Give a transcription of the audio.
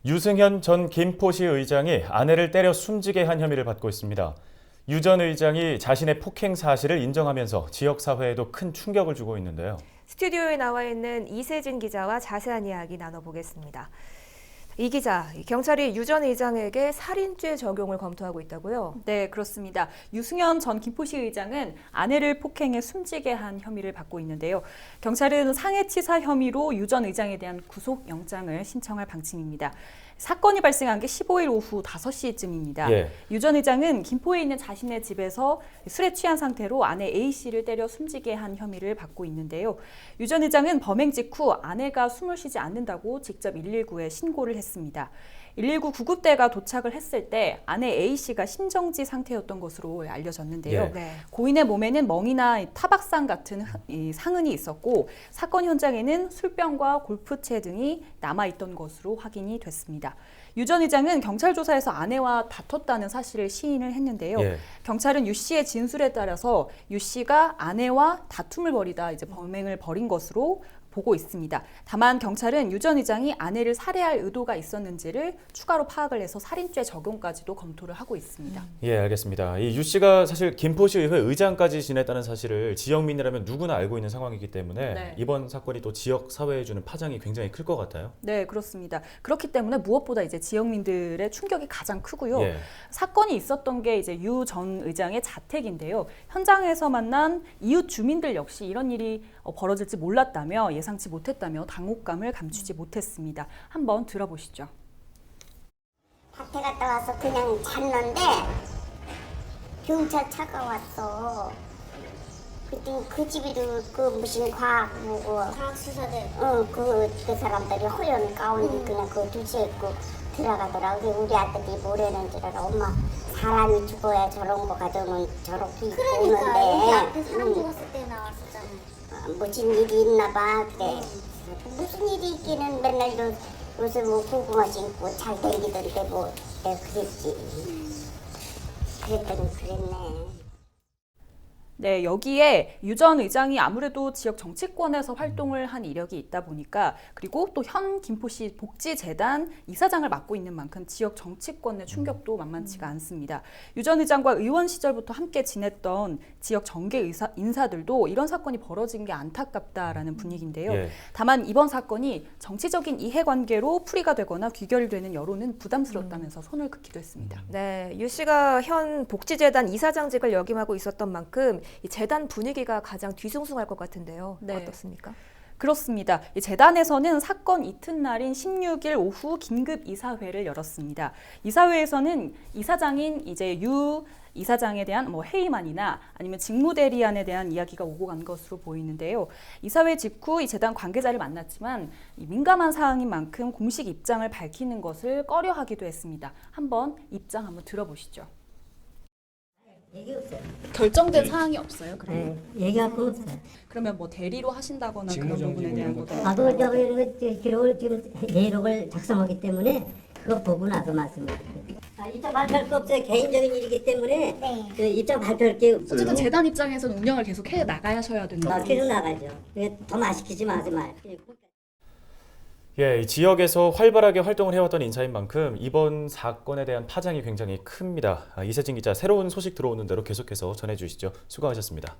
유승현 전 김포시 의장이 아내를 때려 숨지게 한 혐의를 받고 있습니다. 유 전 의장이 자신의 폭행 사실을 인정하면서 지역사회에도 큰 충격을 주고 있는데요. 스튜디오에 나와 있는 이세진 기자와 자세한 이야기 나눠보겠습니다. 이 기자, 경찰이 유 전 의장에게 살인죄 적용을 검토하고 있다고요? 네, 그렇습니다. 유승현 전 김포시 의장은 아내를 폭행해 숨지게 한 혐의를 받고 있는데요. 경찰은 상해치사 혐의로 유 전 의장에 대한 구속영장을 신청할 방침입니다. 사건이 발생한 게 15일 오후 5시쯤입니다. 유 전 의장은 김포에 있는 자신의 집에서 술에 취한 상태로 아내 A씨를 때려 숨지게 한 혐의를 받고 있는데요. 유 전 의장은 범행 직후 아내가 숨을 쉬지 않는다고 직접 119에 신고를 했습니다. 119 구급대가 도착을 했을 때 아내 A씨가 심정지 상태였던 것으로 알려졌는데요. 고인의 몸에는 멍이나 타박상 같은 상흔이 있었고 사건 현장에는 술병과 골프채 등이 남아있던 것으로 확인이 됐습니다. 유 전 의장은 경찰 조사에서 아내와 다퉜다는 사실을 시인을 했는데요. 경찰은 유 씨의 진술에 따라서 유 씨가 아내와 다툼을 벌이다 이제 범행을 벌인 것으로 보고 있습니다. 다만 경찰은 유 전 의장이 아내를 살해할 의도가 있었는지를 추가로 파악을 해서 살인죄 적용까지도 검토를 하고 있습니다. 예, 알겠습니다. 이 유 씨가 사실 김포시 의회 의장까지 지냈다는 사실을 지역민이라면 누구나 알고 있는 상황이기 때문에 이번 사건이 또 지역 사회에 주는 파장이 굉장히 클 것 같아요. 네, 그렇습니다. 그렇기 때문에 무엇보다 이제 지역민들의 충격이 가장 크고요. 사건이 있었던 게 이제 유 전 의장의 자택인데요. 현장에서 만난 이웃 주민들 역시 이런 일이 벌어질지 몰랐다며 예상치 못했다며 당혹감을 감추지 못했습니다. 한번 들어보시죠. 밭에 갔다 와서 그냥 잤는데 경찰차가 왔어. 그랬더니 그 집에도 그 무슨 과학수사대 그 사람들이 허연 가운 그냥 그 두시에 입고 들어가더라고. 우리 아들이 뭐라는 줄 알아. 엄마 사람이 죽어야 저런 거 가져오면 저렇게 입고 오는데. 그러니까 여기 앞에 사람 죽었을 때 나왔었잖아. 무슨 일이 있나 봐. 그래. 무슨 일이 있기는 맨날 요새 뭐 고구마 신고 잘 댕기던데 뭐 내가 그랬지. 그랬더니 그랬네. 네, 여기에 유 전 의장이 아무래도 지역 정치권에서 활동을 한 이력이 있다 보니까 그리고 또 현 김포시 복지재단 이사장을 맡고 있는 만큼 지역 정치권의 충격도 만만치가 않습니다. 유 전 의장과 의원 시절부터 함께 지냈던 지역 정계 인사들도 이런 사건이 벌어진 게 안타깝다라는 분위기인데요. 다만 이번 사건이 정치적인 이해관계로 풀이가 되거나 귀결되는 여론은 부담스럽다면서 손을 긋기도 했습니다. 네, 유 씨가 현 복지재단 이사장직을 역임하고 있었던 만큼 이 재단 분위기가 가장 뒤숭숭할 것 같은데요. 어떻습니까? 그렇습니다. 이 재단에서는 사건 이튿날인 16일 오후 긴급 이사회를 열었습니다. 이사회에서는 이사장인 이제 유 이사장에 대한 뭐 해임안이나 아니면 직무대리안에 대한 이야기가 오고 간 것으로 보이는데요. 이사회 직후 이 재단 관계자를 만났지만 이 민감한 사항인 만큼 공식 입장을 밝히는 것을 꺼려하기도 했습니다. 한번 입장 한번 들어보시죠. 얘기 없어요. 결정된 사항이 없어요. 그럼 얘기할 거 없어요. 그러면 뭐 대리로 하신다거나 그런 부분에 대한 것도 나도 기록을 지금 예록을 작성하기 때문에 그거 보고 나서 말씀드릴게요. 입장 발표할 거 없어요. 개인적인 일이기 때문에 그 입장 발표할 게 없어요. 어쨌든 재단 입장에서는 운영을 계속 해 나가셔야 된다. 계속 나가죠. 더 말 시키지 말. 이 지역에서 활발하게 활동을 해왔던 인사인 만큼 이번 사건에 대한 파장이 굉장히 큽니다. 이세진 기자, 새로운 소식 들어오는 대로 계속해서 전해주시죠. 수고하셨습니다.